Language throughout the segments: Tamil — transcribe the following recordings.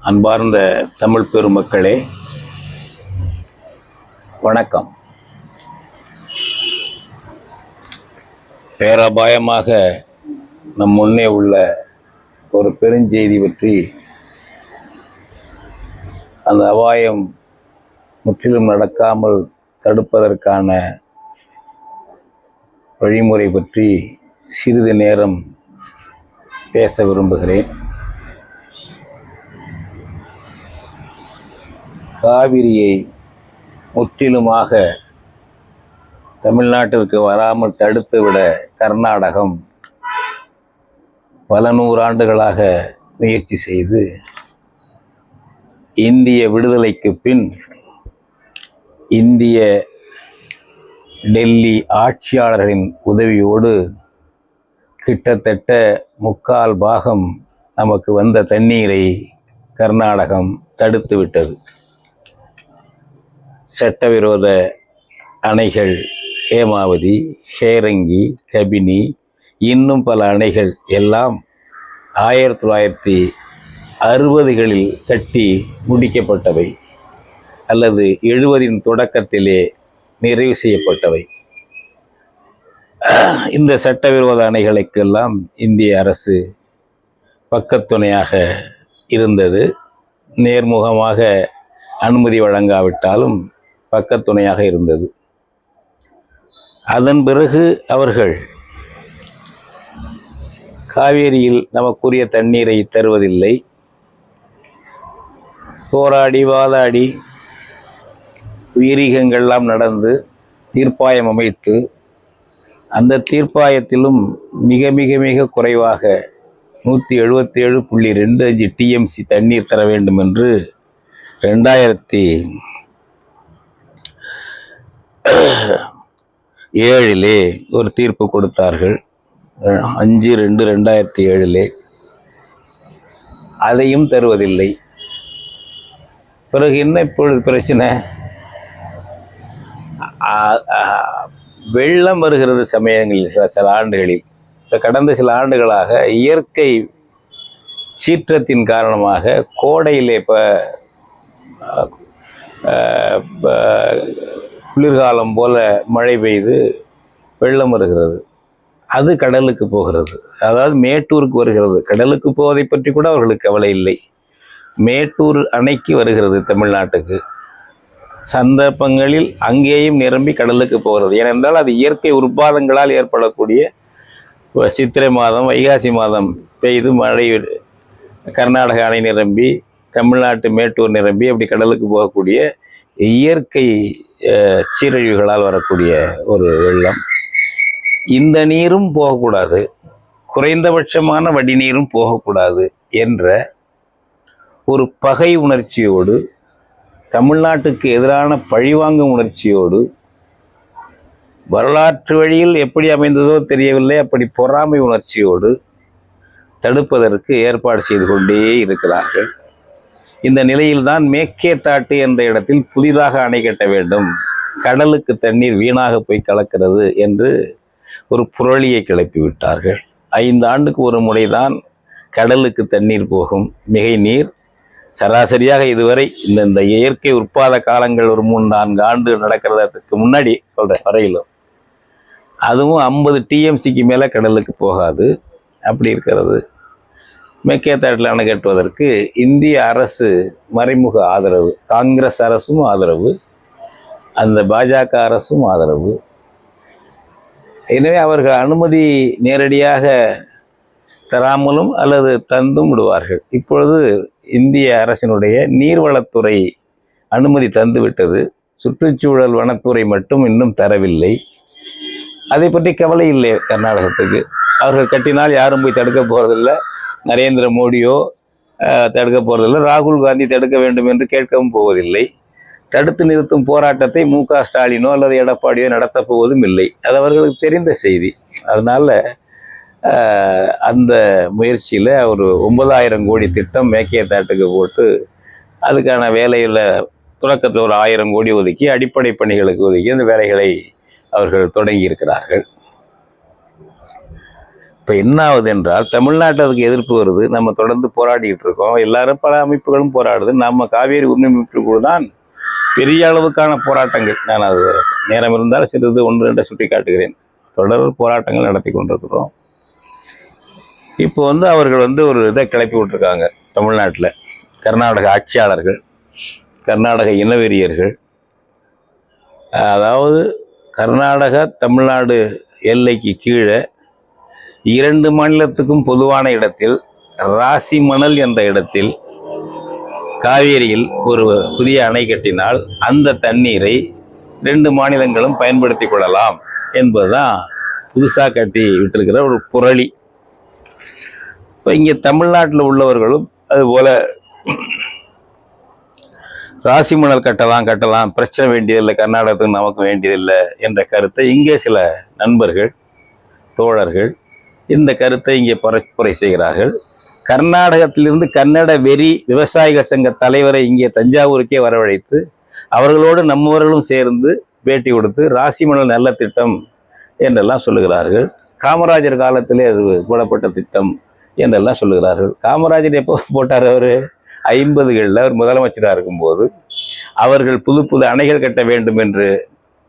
அன்பார்ந்த தமிழ் பெருமக்களே, வணக்கம். பேரபாயமாக நம் முன்னே உள்ள ஒரு பெருஞ்செய்தி பற்றி, அந்த அபாயம் முற்றிலும் நடக்காமல் தடுப்பதற்கான வழிமுறை பற்றி சிறிது நேரம் பேச விரும்புகிறேன். காவிரியை முற்றிலுமாக தமிழ்நாட்டிற்கு வராமல் தடுத்துவிட கர்நாடகம் பல நூறாண்டுகளாக முயற்சி செய்து இந்திய விடுதலைக்கு பின் இந்திய டெல்லி ஆட்சியாளர்களின் உதவியோடு கிட்டத்தட்ட 3/4 பாகம் நமக்கு வந்த தண்ணீரை கர்நாடகம் தடுத்து விட்டது. சட்டவிரோத அணைகள் ஹேமாவதி, ஹேரங்கி, கபினி, இன்னும் பல அணைகள் எல்லாம் 1960களில் கட்டி முடிக்கப்பட்டவை அல்லது 70ன் தொடக்கத்திலே நிறைவு செய்யப்பட்டவை. இந்த சட்டவிரோத அணைகளுக்கெல்லாம் இந்திய அரசு பக்கத்துணையாக இருந்தது. நேர்முகமாக அனுமதி வழங்காவிட்டாலும் பக்கத்துணையாக இருந்தது. அதன் பிறகு அவர்கள் காவேரியில் நமக்குரிய தண்ணீரை தருவதில்லை. போராடி வாதாடி உயிரிகங்கள்லாம் நடந்து தீர்ப்பாயம் அமைத்து, அந்த தீர்ப்பாயத்திலும் மிக மிக மிக குறைவாக 177.25 TMC தண்ணீர் தர வேண்டும் என்று 2007 ஒரு தீர்ப்பு கொடுத்தார்கள். 5/2/2007 அதையும் தருவதில்லை. பிறகு என்ன இப்பொழுது பிரச்சனை? வெள்ளம் வருகிறது சமயங்களில், சில ஆண்டுகளில், கடந்த சில ஆண்டுகளாக இயற்கை சீற்றத்தின் காரணமாக கோடையிலே குளிர்காலம் போல மழை பெய்து வெள்ளம் வருகிறது. அது கடலுக்கு போகிறது, அதாவது மேட்டூருக்கு வருகிறது. கடலுக்கு போவதை பற்றி கூட அவர்களுக்கு கவலை இல்லை. மேட்டூர் அணைக்கு வருகிறது தமிழ்நாட்டுக்கு. சந்தர்ப்பங்களில் அங்கேயும் நிரம்பி கடலுக்கு போகிறது. ஏனென்றால் அது இயற்கை உற்பாதங்களால் ஏற்படக்கூடிய சித்திரை மாதம், வைகாசி மாதம் பெய்து மழை கர்நாடக அணை நிரம்பி, தமிழ்நாட்டு மேட்டூர் நிரம்பி அப்படி கடலுக்கு போகக்கூடிய இயற்கை சீரழிவுகளால் வரக்கூடிய ஒரு வெள்ளம். இந்த நீரும் போகக்கூடாது, குறைந்தபட்சமான வடிநீரும் போகக்கூடாது என்ற ஒரு பகை உணர்ச்சியோடு, தமிழ்நாட்டுக்கு எதிரான பழிவாங்கும் உணர்ச்சியோடு, வரலாற்று வழியில் எப்படி அமைந்ததோ தெரியவில்லை, அப்படி பொறாமை உணர்ச்சியோடு தடுப்பதற்கு ஏற்பாடு செய்து கொண்டே இருக்கிறார்கள். இந்த நிலையில்தான் மேக்கேதாட்டு என்ற இடத்தில் புதிதாக அணை கட்ட வேண்டும், கடலுக்கு தண்ணீர் வீணாக போய் கலக்கிறது என்று ஒரு புரளியை கிளப்பி விட்டார்கள். 5 ஆண்டுக்கு ஒரு முறைதான் கடலுக்கு தண்ணீர் போகும், மிகை நீர். சராசரியாக இதுவரை இந்த இயற்கை உற்பாத காலங்கள் ஒரு 3-4 ஆண்டு நடக்கிறதுக்கு முன்னாடி சொல்கிறேன் வரையிலும், அதுவும் 50 TMCக்கு மேலே கடலுக்கு போகாது. அப்படி இருக்கிறது. மேக்கேதாட்டில் அணை கட்டுவதற்கு இந்திய அரசு மறைமுக ஆதரவு, காங்கிரஸ் அரசும் ஆதரவு, அந்த பாஜக அரசும் ஆதரவு. எனவே அவர்கள் அனுமதி நேரடியாக தராமலும் அல்லது தந்தும் விடுவார்கள். இப்பொழுது இந்திய அரசினுடைய நீர்வளத்துறை அனுமதி தந்துவிட்டது, சுற்றுச்சூழல் வனத்துறை மட்டும் இன்னும் தரவில்லை. அதை பற்றி கவலை இல்லை கர்நாடகத்துக்கு. அவர்கள் கட்டினால் யாரும் போய் தடுக்க போகிறதில்லை. நரேந்திர மோடியோ தடுக்க போகிறதில்லை, ராகுல் காந்தி தடுக்க வேண்டும் என்று கேட்கவும் போவதில்லை. தடுத்து நிறுத்தும் போராட்டத்தை மு.க. ஸ்டாலினோ அல்லது எடப்பாடியோ நடத்தப் போவதும் இல்லை. அது அவர்களுக்கு தெரிந்த செய்தி. அதனால் அந்த முயற்சியில் ஒரு 9,000 கோடி திட்டம் மேக்கேதாட்டுக்கு போட்டு, அதுக்கான வேலையில் தொடக்கத்தில் ஒரு 1000 கோடி ஒதுக்கி, அடிப்படை பணிகளுக்கு ஒதுக்கி அந்த வேலைகளை அவர்கள் தொடங்கி இருக்கிறார்கள். இப்போ என்ன ஆகுது என்றால் தமிழ்நாட்டில் அதுக்கு எதிர்ப்பு வருது. நம்ம தொடர்ந்து போராடிக்கிட்டு இருக்கோம். எல்லாரும் பல அமைப்புகளும் போராடுது. நம்ம காவேரி உரிமை அமைப்புக்குள் தான் பெரிய அளவுக்கான போராட்டங்கள், நான் அது நேரம் இருந்தால் சிறிது ஒன்று ரெண்டு சுட்டி காட்டுகிறேன், தொடர் போராட்டங்கள் நடத்தி கொண்டிருக்கிறோம். இப்போ அவர்கள் ஒரு இதை கிளப்பி விட்டுருக்காங்க தமிழ்நாட்டில். கர்நாடக ஆட்சியாளர்கள், கர்நாடக இனவெறியர்கள், அதாவது கர்நாடகா தமிழ்நாடு எல்லைக்கு கீழே 2 மாநிலத்துக்கும் பொதுவான இடத்தில் ராசிமணல் என்ற இடத்தில் காவேரியில் ஒரு புதிய அணை கட்டினால் அந்த தண்ணீரை 2 மாநிலங்களும் பயன்படுத்தி கொள்ளலாம் என்பதுதான் புதுசாக கட்டி விட்டிருக்கிற ஒரு புரளி. இப்போ இங்கே தமிழ்நாட்டில் உள்ளவர்களும் அதுபோல ராசிமணல் கட்டலாம், பிரச்சனை வேண்டியதில்லை, கர்நாடகத்துக்கு நமக்கு வேண்டியதில்லை என்ற கருத்தை இங்கே சில நண்பர்கள், தோழர்கள் இந்த கருத்தை இங்கே பரப்புரை செய்கிறார்கள். கர்நாடகத்திலிருந்து கன்னட வெறி விவசாயிகள் சங்க தலைவரை இங்கே தஞ்சாவூருக்கே வரவழைத்து அவர்களோடு நம்மவர்களும் சேர்ந்து பேட்டி கொடுத்து ராசிமணல் நல்ல திட்டம் என்றெல்லாம் சொல்லுகிறார்கள். காமராஜர் காலத்திலே அது போடப்பட்ட திட்டம் என்றெல்லாம் சொல்லுகிறார்கள். காமராஜர் எப்போ போட்டார்? அவர் 50களில் அவர் முதலமைச்சராக இருக்கும்போது அவர்கள் புது புது அணைகள் கட்ட வேண்டும் என்று,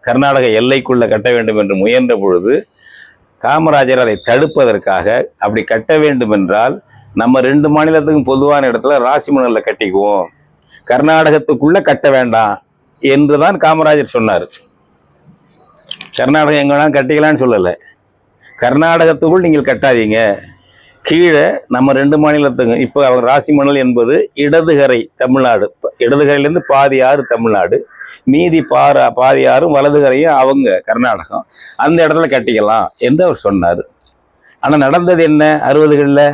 கர்நாடக எல்லைக்குள்ள கட்ட வேண்டும் என்று முயன்ற பொழுது காமராஜர் அதை தடுப்பதற்காக, அப்படி கட்ட வேண்டும் என்றால் நம்ம 2 மாநிலத்துக்கும் பொதுவான இடத்துல ராசிமணல்ல கட்டிக்குவோம், கர்நாடகத்துக்குள்ள கட்ட வேண்டாம் என்றுதான் காமராஜர் சொன்னார். கர்நாடகம் எங்கன்னா கட்டிக்கலான்னு சொல்லலை, கர்நாடகத்துக்குள் நீங்கள் கட்டாதீங்க, கீழே நம்ம 2 மாநிலத்துக்கும். இப்போ அவங்க ராசிமணல் என்பது இடதுகரை தமிழ்நாடு, இடதுகரையிலேருந்து பாதி ஆறு தமிழ்நாடு, மீதி பாதி ஆறும் வலதுகரையும் அவங்க கர்நாடகம், அந்த இடத்துல கட்டிக்கலாம் என்று அவர் சொன்னார். ஆனால் நடந்தது என்ன? 60களில்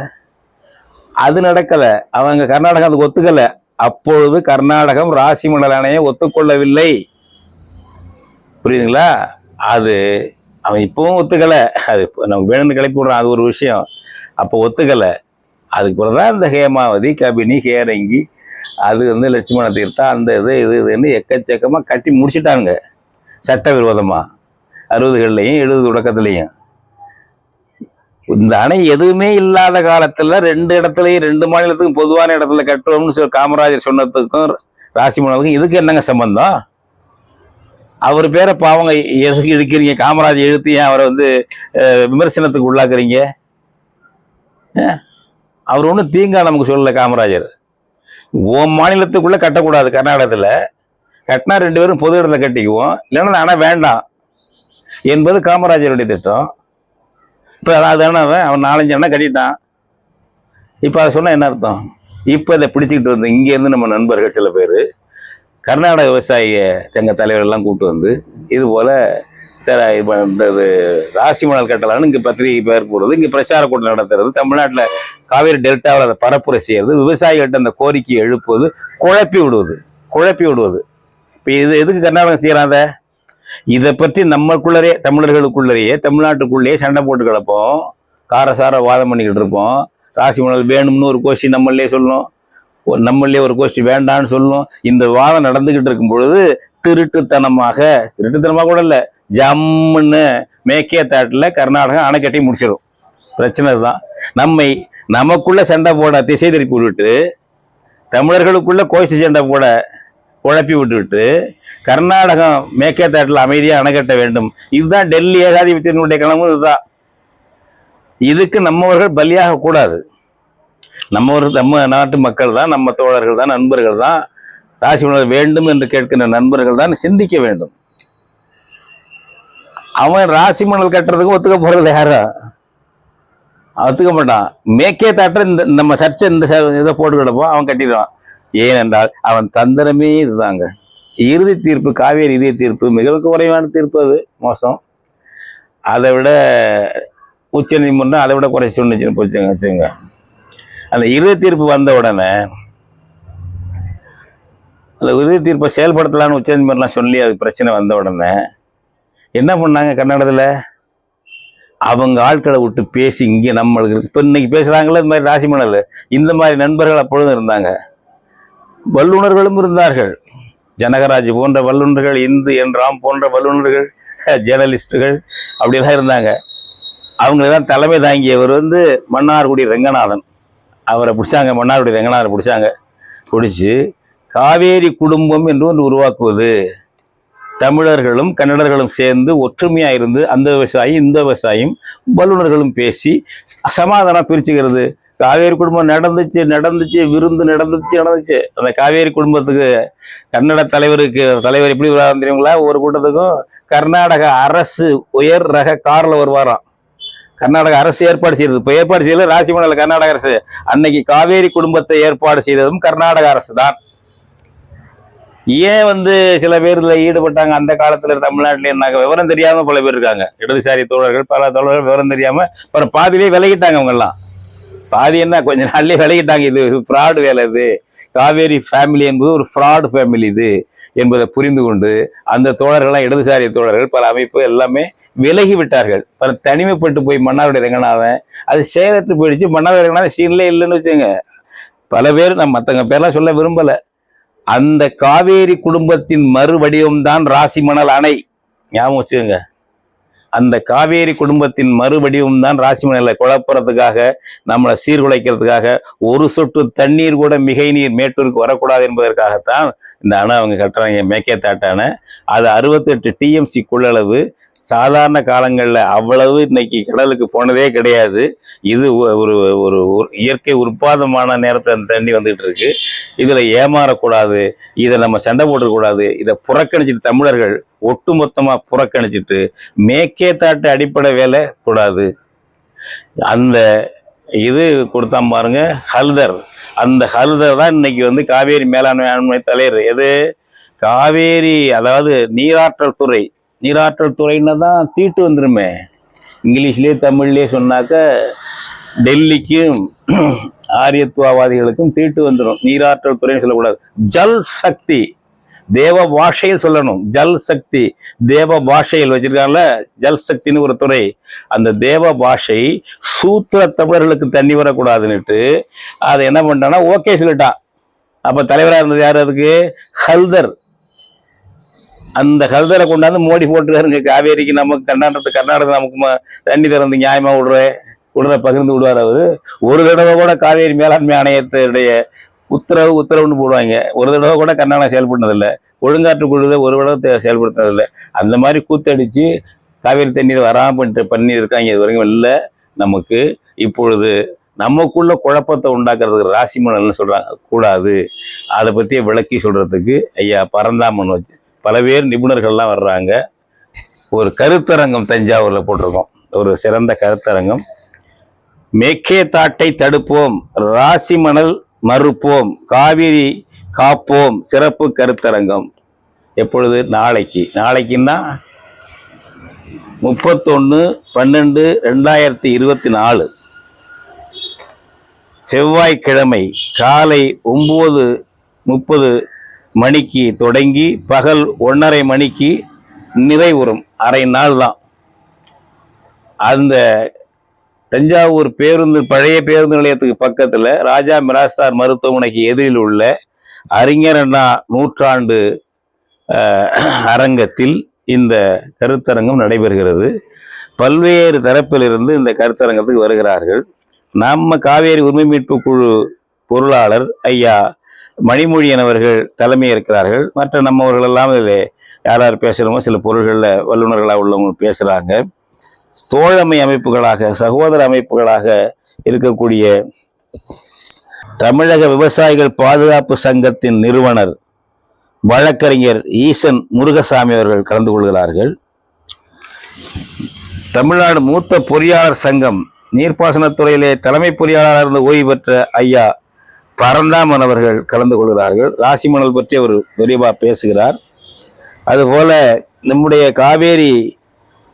அது நடக்கலை, அவங்க கர்நாடகம் அதுக்கு ஒத்துக்கலை. அப்பொழுது கர்நாடகம் ராசிமணல் அணையை ஒத்துக்கொள்ளவில்லை. புரியுதுங்களா? அது அவன் இப்பவும் ஒத்துக்கலை, அது நம்ம வேணும்னு கிளப்பி விடுறான், அது ஒரு விஷயம். அப்போ ஒத்துக்கலை. அதுக்கு பிறகு தான் இந்த ஹேமாவதி, கபினி, ஹேரங்கி, அது லட்சுமண தீர்த்தா, அந்த இதுன்னு எக்கச்சக்கமாக கட்டி முடிச்சுட்டாங்க சட்டவிரோதமாக 60களிலையும் 70 தொடக்கத்துலேயும். இந்த அணை எதுவுமே இல்லாத காலத்தில் 2 இடத்துலையும் 2 மாநிலத்துக்கும் பொதுவான இடத்துல கட்டுவோம்னு காமராஜர் சொன்னதுக்கும் ராசிமணலுக்கும் இதுக்கு என்னங்க சம்பந்தம்? அவர் பேரை பாவங்க எதுக்கு எடுக்கிறீங்க? காமராஜர் எழுத்து ஏன் அவரை விமர்சனத்துக்கு உள்ளாக்குறீங்க? அவர் ஒன்றும் தீங்கா நமக்கு சொல்லலை காமராஜர். மாநிலத்துக்குள்ள கட்டக்கூடாது, கர்நாடகத்தில் கட்டினா 2 பேரும் பொது இடத்துல கட்டிக்குவோம், இல்லைன்னா ஆனால் வேண்டாம் என்பது காமராஜருடைய திட்டம். இப்போ அதான அவன் 4-5 அண்ணா கட்டிட்டான். இப்போ அதை சொன்னால் என்ன அர்த்தம்? இப்போ இதை பிடிச்சிக்கிட்டு இங்கேருந்து நம்ம நண்பர்கள் சில பேர் கர்நாடக விவசாய சங்க தலைவர்கள்லாம் கூப்பிட்டு இது போல் ராசிமணல் கட்டலான்னு இங்கே பத்திரிகை பேர் போடுறது, இங்கே பிரச்சார கூட்டம் நடத்துறது, தமிழ்நாட்டில் காவேரி டெல்டாவில் அதை பரப்புரை செய்யறது, விவசாயிகள்கிட்ட அந்த கோரிக்கையை எழுப்புவது, குழப்பி விடுவது. இப்போ இது எதுக்கு கர்நாடகம் செய்யறாங்க? இதை பற்றி நம்மளுக்குள்ளரே, தமிழர்களுக்குள்ளேயே, தமிழ்நாட்டுக்குள்ளேயே சண்டை போட்டு கிடப்போம், காரசார வாதம் பண்ணிக்கிட்டு இருப்போம். ராசிமணல் வேணும்னு ஒரு கோஷ்டி நம்மளே சொல்லணும், நம்மளே ஒரு கோஷ்டி வேண்டான்னு சொல்லணும். இந்த வாதம் நடந்துகிட்டு இருக்கும் பொழுது திருட்டுத்தனமாக கூட இல்லை, ஜம்முன்னு மேக்கே தாட்டில் கர்நாடகா அணை கட்டி முடிச்சிடும். பிரச்சனை தான். நமக்குள்ள சண்டை போட திசை திருப்பி விட்டுட்டு, தமிழர்களுக்குள்ள கோஷ்டி சண்டை போட குழப்பி விட்டுவிட்டு, கர்நாடகம் மேக்கே தாட்டில் அமைதியாக அணை கட்ட வேண்டும். இதுதான் டெல்லி ஏகாதிபத்தியத்தினுடைய கனவு. இதுதான். இதுக்கு நம்மவர்கள் பலியாக கூடாது. நம்ம நாட்டு மக்கள் தான், நம்ம தோழர்கள் தான், நண்பர்கள் தான், ராசிமணல் வேண்டும் என்று கேட்கின்ற நண்பர்கள் தான் சிந்திக்க வேண்டும். அவன் ராசிமணல் கட்டுறதுக்கு ஒத்துக்க போறது யாரும் ஒத்துக்க மாட்டான். மேக்கே தாட்டுற நம்ம சர்ச்சை இந்த இதை போட்டு கிடப்போம், அவன் கட்டிடுவான். ஏனென்றால் அவன் தந்திரமே இதுதாங்க. இறுதி தீர்ப்பு, காவேரி இறுதி தீர்ப்பு மிக குறைவான தீர்ப்பு, அது மோசம். அதை விட உச்ச நீதிமன்றம் அதை விட குறை சொன்னிச்சுன்னு போச்சுங்க வச்சுங்க. அந்த இறுதி தீர்ப்பு வந்த உடனே அந்த இறுதி தீர்ப்பை செயல்படுத்தலான்னு உச்ச நீதிமன்றம் சொல்லி அது பிரச்சனை வந்த உடனே என்ன பண்ணாங்க? கர்நாடகத்தில் அவங்க ஆட்களை விட்டு பேசி இங்கே நம்மளுக்கு இப்போ இன்னைக்கு பேசுகிறாங்களே இந்த மாதிரி ராசிமணல், இந்த மாதிரி நண்பர்கள் அப்பொழுதும் இருந்தாங்க. வல்லுநர்களும் இருந்தார்கள், ஜனகராஜ் போன்ற வல்லுநர்கள், இந்து என் ராம் போன்ற வல்லுநர்கள், ஜேர்னலிஸ்டுகள் அப்படியெல்லாம் இருந்தாங்க. அவங்களெல்லாம் தலைமை தாங்கியவர் வந்து மன்னார்குடி ரெங்கநாதன். அவரை பிடிச்சாங்க, மன்னார்குடி ரெங்கநாதனை பிடிச்சாங்க. பிடிச்சி காவேரி குடும்பம் என்று ஒன்று உருவாக்குவது, தமிழர்களும் கன்னடர்களும் சேர்ந்து ஒற்றுமையா இருந்து அந்த விவசாயி இந்த விவசாயியும் வல்லுநர்களும் பேசி சமாதானம் பிரிச்சுக்கிறது. காவேரி குடும்பம் நடந்துச்சு விருந்து நடந்துச்சு. அந்த காவேரி குடும்பத்துக்கு கன்னட தலைவர் எப்படி வருவாங்க தெரியுங்களா? ஒரு கூட்டத்துக்கும் கர்நாடக அரசு உயர் ரக கார்ல வருவாராம். கர்நாடக அரசு ஏற்பாடு செய்யறது. இப்ப ஏற்பாடு செய்யல ராசிமணல் கர்நாடக அரசு. அன்னைக்கு காவேரி குடும்பத்தை ஏற்பாடு செய்ததும் கர்நாடக அரசு தான். ஏன் வந்து சில பேர் இதுல ஈடுபட்டாங்க அந்த காலத்துல தமிழ்நாட்டில? என்ன விவரம் தெரியாம பல பேர் இருக்காங்க. இடதுசாரி தோழர்கள், பல தோழர்கள் விவரம் தெரியாம அப்புறம் பாதியிலே விலகிட்டாங்க. அவங்க எல்லாம் பாதி என்ன கொஞ்ச நாள்லயே விலகிட்டாங்க. இது ஃப்ராடு வேலை, இது காவேரி ஃபேமிலி என்பது ஒரு ஃப்ராடு ஃபேமிலி இது என்பதை புரிந்து கொண்டு அந்த தோழர்கள்லாம், இடதுசாரி தோழர்கள், பல அமைப்பு எல்லாமே விலகி விட்டார்கள். பல தனிமைப்பட்டு போய் மன்னாருடைய ரெங்கநாதன் அது செயலற்று போயிடுச்சு. மன்னாருடைய ரெங்கநாதன் சீன்லே இல்லைன்னு வச்சுங்க. பல பேர் நான் மற்றவங்க பேர்லாம் சொல்ல விரும்பல. அந்த காவேரி குடும்பத்தின் மறு வடிவம்தான் ராசிமணல் அணை. ஞாபகம் வச்சுக்கோங்க. அந்த காவேரி குடும்பத்தின் மறு வடிவம் தான் ராசிமணலை குழப்பறதுக்காக, நம்மளை சீர்குலைக்கிறதுக்காக, ஒரு சொட்டு தண்ணீர் கூட மிகை நீர் மேட்டூருக்கு வரக்கூடாது என்பதற்காகத்தான் இந்த அணை அவங்க கட்டுறாங்க. மேக்கேத்தாட்டு அணை. அது 68 TMC கொள்ளளவு. சாதாரண காலங்களில் அவ்வளவு இன்னைக்கு கடலுக்கு போனதே கிடையாது. இது ஒரு ஒரு இயற்கை உற்பத்தமான நேரத்தில் அந்த தண்ணி வந்துட்டு இருக்கு. இதுல ஏமாறக்கூடாது, இதை நம்ம சண்டை போட்டுக்கூடாது. இதை புறக்கணிச்சிட்டு தமிழர்கள் ஒட்டுமொத்தமா புறக்கணிச்சிட்டு மேக்கேத்தாட்டு அடிப்படை வேலை கூடாது. அந்த இது கொடுத்தா பாருங்க ஹல்தர். அந்த ஹல்தர் தான் இன்னைக்கு வந்து காவேரி மேலாண்மை தலைவர். எது? காவேரி, அதாவது நீராற்றல் துறை. நீராற்றல் துறைன்னா தான் தீட்டு வந்துருமே. இங்கிலீஷ்லேயே தமிழ்லேயே சொன்னாக்க டெல்லிக்கும் ஆரியத்துவவாதிகளுக்கும் தீட்டு வந்துடும். நீராற்றல் துறைன்னு சொல்லக்கூடாது. ஜல் சக்தி, தேவ பாஷையில் சொல்லணும். ஜல் சக்தி தேவ பாஷையில் வச்சிருக்காங்கல்ல, ஜல் சக்தின்னு ஒரு துறை. அந்த தேவ பாஷை சூத்திர தமிழர்களுக்கு தண்ணி வரக்கூடாதுன்னுட்டு அதை என்ன பண்ணிட்டான்னா ஓகே சொல்லிட்டான். அப்ப தலைவராக இருந்தது யாரு? அதுக்கு ஹல்தர். அந்த ஹல்தரை கொண்டாந்து மோடி போட்டுருக்காருங்க. காவேரிக்கு நமக்கு கர்நாடகத்துக்கு நமக்கு தண்ணி திறந்து நியாயமா விடுற பகிர்ந்து விடுவார் அவரு. ஒரு தடவை கூட காவேரி மேலாண்மை ஆணையத்துடைய உத்தரவுன்னு போடுவாங்க. ஒரு தடவை கூட கர்நாடகா செயல்படுனதில்லை. ஒழுங்காற்று குழுதை ஒரு தடவை செயல்படுத்தினதில்லை. அந்த மாதிரி கூத்தடிச்சு காவேரி தண்ணீர் வராமல் பண்ணி இருக்காங்க. இது வரைக்கும் இல்லை. நமக்கு இப்பொழுது நமக்குள்ள குழப்பத்தை உண்டாக்குறதுக்கு ராசிமணல்னு சொல்றாங்க, கூடாது. அதை பற்றிய விளக்கி சொல்றதுக்கு ஐயா பரந்தாமன் வச்சு பல பேர் நிபுணர்கள்லாம் வர்றாங்க. ஒரு கருத்தரங்கம் தஞ்சாவூர்ல போட்டிருக்கோம். ஒரு சிறந்த கருத்தரங்கம். மேக்கேத்தாட்டை தடுப்போம், ராசிமணல் மறுப்போம், காவிரி காப்போம் சிறப்பு கருத்தரங்கம். எப்பொழுது? நாளைக்குன்னா 31/12/2024 செவ்வாய்க்கிழமை காலை 9:30 மணிக்கு தொடங்கி பகல் 1:30 மணிக்கு நிறைவுறும். அரை நாள் தான். அந்த தஞ்சாவூர் பழைய பேருந்து நிலையத்துக்கு பக்கத்துல ராஜா மிராஸ்தார் மருத்துவமனைக்கு எதிரில் உள்ள அறிஞர் அண்ணா நூற்றாண்டு அரங்கத்தில் இந்த கருத்தரங்கம் நடைபெறுகிறது. பல்வேறு தரப்பிலிருந்து இந்த கருத்தரங்கத்துக்கு வருகிறார்கள். நம்ம காவேரி உரிமை மீட்பு குழு பொருளாளர் ஐயா மணிமொழியன் அவர்கள் தலைமை இருக்கிறார்கள். மற்ற நம்மவர்கள் எல்லாம் இதில் யார் பேசுகிறோமோ சில பொருள்களில் வல்லுநர்களாக உள்ளவங்க பேசுகிறாங்க. தோழமை அமைப்புகளாக, சகோதர அமைப்புகளாக இருக்கக்கூடிய தமிழக விவசாயிகள் பாதுகாப்பு சங்கத்தின் நிறுவனர் வழக்கறிஞர் ஈசன் முருகசாமி அவர்கள் கலந்து கொள்கிறார்கள். தமிழ்நாடு மூத்த பொறியாளர் சங்கம் நீர்ப்பாசனத்துறையிலே தலைமை பொறியாளராக இருந்து ஓய்வு பெற்ற ஐயா பரந்தாமன் அவர்கள் கலந்து கொள்கிறார்கள். ராசிமணல் பற்றி அவர் விரிவாக பேசுகிறார். அதுபோல நம்முடைய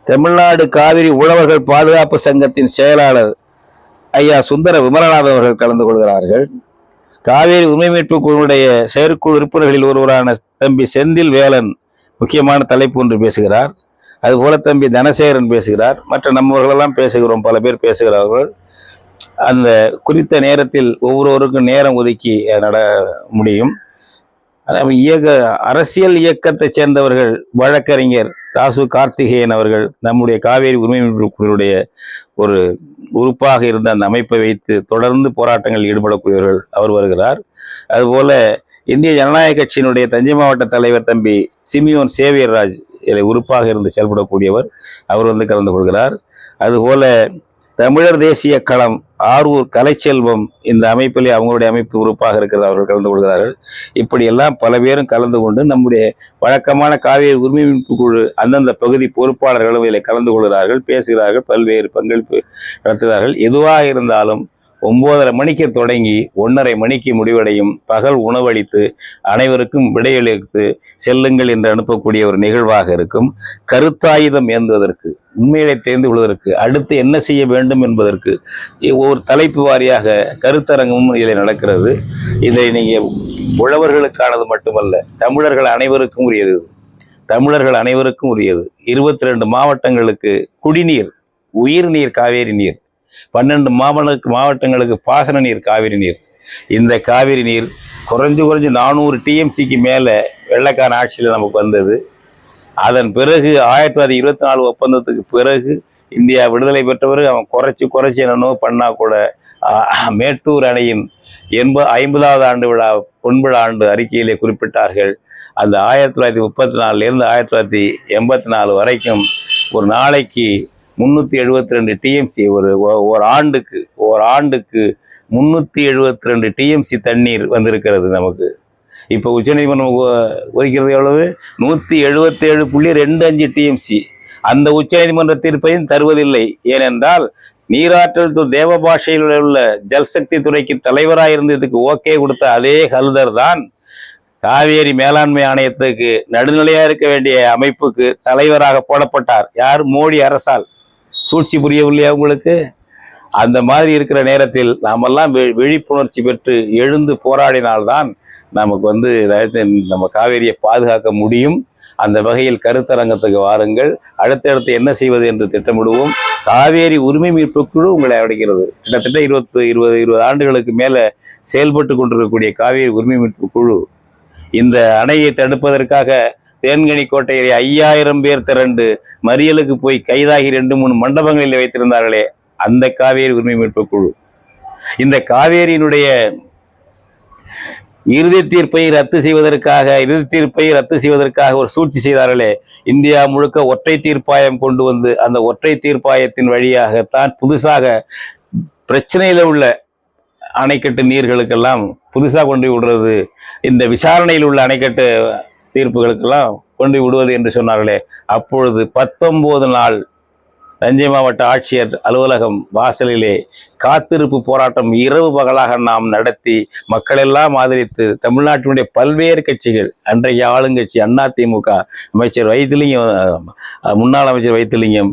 தமிழ்நாடு காவிரி உழவர்கள் பாதுகாப்பு சங்கத்தின் செயலாளர் ஐயா சுந்தர விமலநாதன் அவர்கள் கலந்து கொள்கிறார்கள். காவேரி உரிமை மீட்பு குழுவுடைய செயற்குழு உறுப்பினர்களில் ஒருவரான தம்பி செந்தில் வேலன் முக்கியமான தலைப்பு ஒன்று பேசுகிறார். அதுபோல தம்பி தனசேகரன் பேசுகிறார். மற்ற நம்மவர்களெல்லாம் பேசுகிறோம், பல பேர் பேசுகிறார்கள். அந்த குறித்த நேரத்தில் ஒவ்வொருவருக்கும் நேரம் ஒதுக்கி நட முடியும். அரசியல் இயக்கத்தை சேர்ந்தவர்கள் வழக்கறிஞர் தாசு கார்த்திகேயன் அவர்கள் நம்முடைய காவேரி உரிமை மீட்பு குழுவுடைய ஒரு உறுப்பாக இருந்த அந்த அமைப்பை வைத்து தொடர்ந்து போராட்டங்களில் ஈடுபடக்கூடியவர்கள் அவர் வருகிறார். அதுபோல இந்திய ஜனநாயக கட்சியினுடைய தஞ்சை மாவட்ட தலைவர் தம்பி சிமியோன் சேவியர்ராஜ் இதில் உறுப்பாக இருந்து செயல்படக்கூடியவர், அவர் வந்து கலந்து கொள்கிறார். அதுபோல தமிழர் தேசிய களம் ஆரூர் கலைச்செல்வம் இந்த அமைப்பிலே அவங்களுடைய அமைப்பு உறுப்பாக இருக்கிறது, அவர்கள் கலந்து கொள்கிறார்கள். இப்படியெல்லாம் பல பேரும் கலந்து கொண்டு நம்முடைய வழக்கமான காவேரி உரிமை மீட்பு குழு அந்தந்த பகுதி பொறுப்பாளர்களும் இதில் கலந்து கொள்கிறார்கள், பேசுகிறார்கள், பல்வேறு பங்களிப்பு நடத்துகிறார்கள். எதுவாக இருந்தாலும் 9:30 மணிக்கு தொடங்கி 1:30 மணிக்கு முடிவடையும். பகல் உணவளித்து அனைவருக்கும் விடையளித்து செல்லுங்கள் என்று அனுப்பக்கூடிய ஒரு நிகழ்வாக இருக்கும். கருத்தாயுதம் ஏந்துவதற்கு, உண்மையை தெரிந்து கொள்வதற்கு, அடுத்து என்ன செய்ய வேண்டும் என்பதற்கு ஒரு தலைப்பு வாரியாக கருத்தரங்கமும் இதில் நடக்கிறது. இதை நீங்கள் உழவர்களுக்கானது மட்டுமல்ல, தமிழர்கள் அனைவருக்கும் உரியது. தமிழர்கள் அனைவருக்கும் உரியது. 22 மாவட்டங்களுக்கு குடிநீர், உயிர் நீர், காவேரி நீர். 12 மாவட்டங்களுக்கு பாசன நீர், காவிரி நீர். இந்த காவிரி நீர் குறைஞ்சு 400 டிஎம்சிக்கு மேலே வெள்ளைக்கான ஆட்சியில் நமக்கு வந்தது. அதன் பிறகு 1924 ஒப்பந்தத்துக்கு பிறகு இந்தியா விடுதலை பெற்ற பிறகு அவன் குறைச்சி என்னென்னோ பண்ணால் கூட மேட்டூர் அணையின் 50வது ஆண்டு விழா பொன்விழா ஆண்டு அறிக்கையிலே குறிப்பிட்டார்கள். அந்த 1934 1984 வரைக்கும் ஒரு நாளைக்கு 372 டிஎம்சி, ஒரு ஆண்டுக்கு 372 டிஎம்சி தண்ணீர் வந்திருக்கிறது நமக்கு. இப்போ உச்சநீதிமன்றம் ஒதுக்கிறது எவ்வளவு? 177.25 டிஎம்சி. அந்த உச்சநீதிமன்ற தீர்ப்பையும் தருவதில்லை. ஏனென்றால் நீராற்றல் தேவ பாஷையில் உள்ள ஜல்சக்தி துறைக்கு தலைவராக இருந்து இதுக்கு ஓகே கொடுத்த அதே ஹல்தர் தான் காவேரி மேலாண்மை ஆணையத்துக்கு நடுநிலையாக இருக்க வேண்டிய அமைப்புக்கு தலைவராக போடப்பட்டார். யார்? மோடி அரசால். சூழ்ச்சி புரியவில்லையா உங்களுக்கு? அந்த மாதிரி இருக்கிற நேரத்தில் நாமெல்லாம் விழிப்புணர்ச்சி பெற்று எழுந்து போராடினால்தான் நமக்கு வந்து நம்ம காவேரியை பாதுகாக்க முடியும். அந்த வகையில் கருத்தரங்கத்துக்கு வாருங்கள். அடுத்தடுத்து என்ன செய்வது என்று திட்டமிடுவோம். காவேரி உரிமை மீட்பு குழு உங்களை அடைக்கிறது. கிட்டத்தட்ட 20 ஆண்டுகளுக்கு மேலே செயல்பட்டு கொண்டிருக்கக்கூடிய காவேரி உரிமை மீட்பு குழு இந்த அணையை தடுப்பதற்காக தேன்கனி கோட்டையை 5000 பேர் திரண்டு மறியலுக்கு போய் கைதாகி 2-3 மண்டபங்களில் வைத்திருந்தார்களே, அந்த காவேரி உரிமை மீட்பு குழு இந்த காவேரியினுடைய இறுதி தீர்ப்பை ரத்து செய்வதற்காக ஒரு சூழ்ச்சி செய்தார்களே, இந்தியா முழுக்க ஒற்றை தீர்ப்பாயம் கொண்டு வந்து அந்த ஒற்றை தீர்ப்பாயத்தின் வழியாகத்தான் புதுசாக பிரச்சனையில உள்ள அணைக்கட்டு நீர்களுக்கெல்லாம் புதுசாக கொண்டு விடுறது, இந்த விசாரணையில் உள்ள அணைக்கட்டு தீர்ப்புகளுக்கெல்லாம் கொண்டு விடுவது என்று சொன்னார்களே, அப்பொழுது 19 நாள் தஞ்சை மாவட்ட ஆட்சியர் அலுவலகம் வாசலிலே காத்திருப்பு போராட்டம் இரவு பகலாக நாம் நடத்தி மக்களெல்லாம் ஆதரித்து தமிழ்நாட்டினுடைய பல்வேறு கட்சிகள், அன்றைய ஆளுங்கட்சி அதிமுக அமைச்சர் வைத்திலிங்கம், முன்னாள் அமைச்சர் வைத்திலிங்கம்,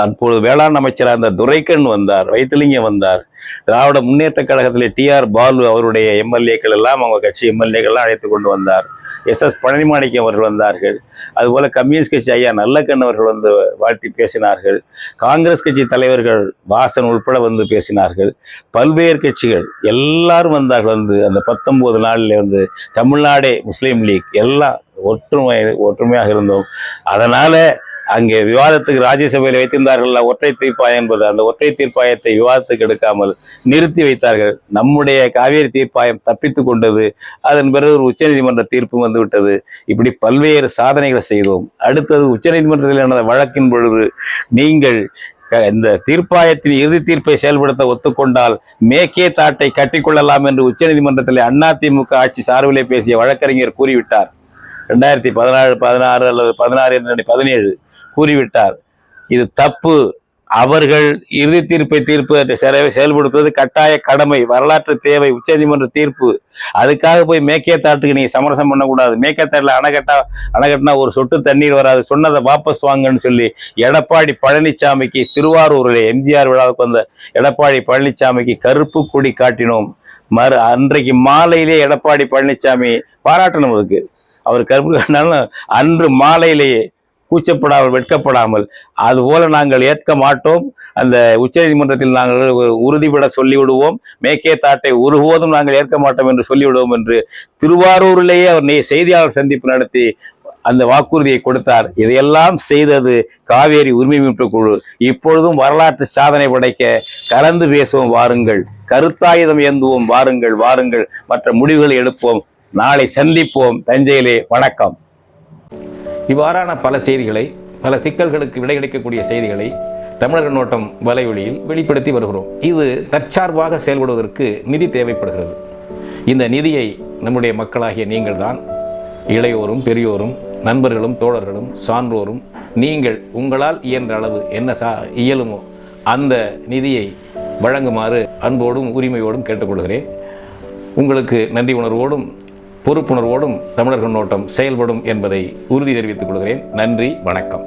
அப்பொழுது வேளாண் அமைச்சராக இருந்த துரைக்கண் வந்தார், வைத்திலிங்கம் வந்தார், திராவிட முன்னேற்ற கழகத்திலே TR பாலு அவருடைய எம்எல்ஏக்கள் எல்லாம், அவங்க கட்சி எம்எல்ஏக்கள்லாம் அழைத்து கொண்டு வந்தார். SS பழனிமாணிக்கம் அவர்கள் வந்தார்கள். அதுபோல கம்யூனிஸ்ட் கட்சி ஐயா நல்லக்கண் அவர்கள் வந்து வாழ்த்தி பேசினார்கள். காங்கிரஸ் கட்சி தலைவர்கள் வாசன் உட்பட வந்து பேசினார்கள். பல்வேறு கட்சிகள் எல்லாரும் வந்தார்கள். வந்து அந்த 19 நாளில் வந்து தமிழ்நாடே முஸ்லீம் லீக் எல்லாம் ஒற்றுமையாக இருந்தோம். அதனால அங்கே விவாதத்துக்கு ராஜ்யசபையில் வைத்திருந்தார்கள் ஒற்றை தீர்ப்பாயம் என்பது, அந்த ஒற்றை தீர்ப்பாயத்தை விவாதத்துக்கு எடுக்காமல் நிறுத்தி வைத்தார்கள். நம்முடைய காவேரி தீர்ப்பாயம் தப்பித்து கொண்டது. அதன் பிறகு ஒரு உச்சநீதிமன்ற தீர்ப்பு வந்து விட்டது. இப்படி பல்வேறு சாதனைகளை செய்தோம். அடுத்தது உச்சநீதிமன்றத்தில் நடந்த வழக்கின் பொழுது நீங்கள் இந்த தீர்ப்பாயத்தின் இறுதி தீர்ப்பை செயல்படுத்த ஒத்துக்கொண்டால் மேக்கே தாட்டை கட்டிக்கொள்ளலாம் என்று உச்சநீதிமன்றத்தில் அதிமுக ஆட்சி சார்பிலே பேசிய வழக்கறிஞர் கூறிவிட்டார். 2016 அல்லது 17 கூறிவிட்டார். இது தப்பு. அவர்கள் இறுதி தீர்ப்பை செயல்படுத்துவது கட்டாய கடமை, வரலாற்று தேவை, உச்சநீதிமன்ற தீர்ப்பு. அதுக்காக போய் மேக்கே தாட்டுக்கு நீங்க சமரசம் பண்ணக்கூடாது. மேக்கே தாட்டில் அணைக்கட்டினா ஒரு சொட்டு தண்ணீர் வராது, சொன்னதை வாபஸ் வாங்கன்னு சொல்லி எடப்பாடி பழனிசாமிக்கு திருவாரூரில் எம்ஜிஆர் விழாவுக்கு வந்த எடப்பாடி பழனிசாமிக்கு கருப்பு கொடி காட்டினோம். அன்றைக்கு மாலையிலே எடப்பாடி பழனிசாமி பாராட்டணும். அதுக்கு அவர் கருப்பு காட்டினாலும் அன்று மாலையிலேயே கூச்சப்படாமல் வெட்கப்படாமல் அதுபோல நாங்கள் ஏற்க மாட்டோம். அந்த உச்சநீதிமன்றத்தில் நாங்கள் உறுதிபட சொல்லிவிடுவோம். மேக்கேதாட்டை ஒருபோதும் நாங்கள் ஏற்க மாட்டோம் என்று சொல்லிவிடுவோம் என்று திருவாரூரிலேயே அவர் செய்தியாளர் சந்திப்பு நடத்தி அந்த வாக்குறுதியை கொடுத்தார். இதையெல்லாம் செய்தது காவேரி உரிமை மீட்பு குழு. இப்பொழுதும் வரலாற்று சாதனை படைக்க கலந்து பேசுவோம் வாருங்கள், கருத்தாயுதம் ஏந்துவோம் வாருங்கள், வாருங்கள், மற்ற முடிவுகளை எடுப்போம். நாளை சந்திப்போம் தஞ்சையிலே. வணக்கம். இவ்வாறான பல செய்திகளை, பல சிக்கல்களுக்கு விடை கிடைக்கக்கூடிய செய்திகளை தமிழர் நோட்டம் வலைவழியில் வெளிப்படுத்தி வருகிறோம். இது தற்சார்பாக செயல்படுவதற்கு நிதி தேவைப்படுகிறது. இந்த நிதியை நம்முடைய மக்களாகிய நீங்கள் தான், இளையோரும் பெரியோரும் நண்பர்களும் தோழர்களும் சான்றோரும் நீங்கள் உங்களால் இயன்ற அளவு என்ன இயலுமோ அந்த நிதியை வழங்குமாறு அன்போடும் உரிமையோடும் கேட்டுக்கொள்கிறேன். உங்களுக்கு நன்றி உணர்வோடும் பொறுப்புணர்வோடும் தமிழர் கண்ணோட்டம் செயல்படும் என்பதை உறுதி தெரிவித்துக் கொள்கிறேன். நன்றி, வணக்கம்.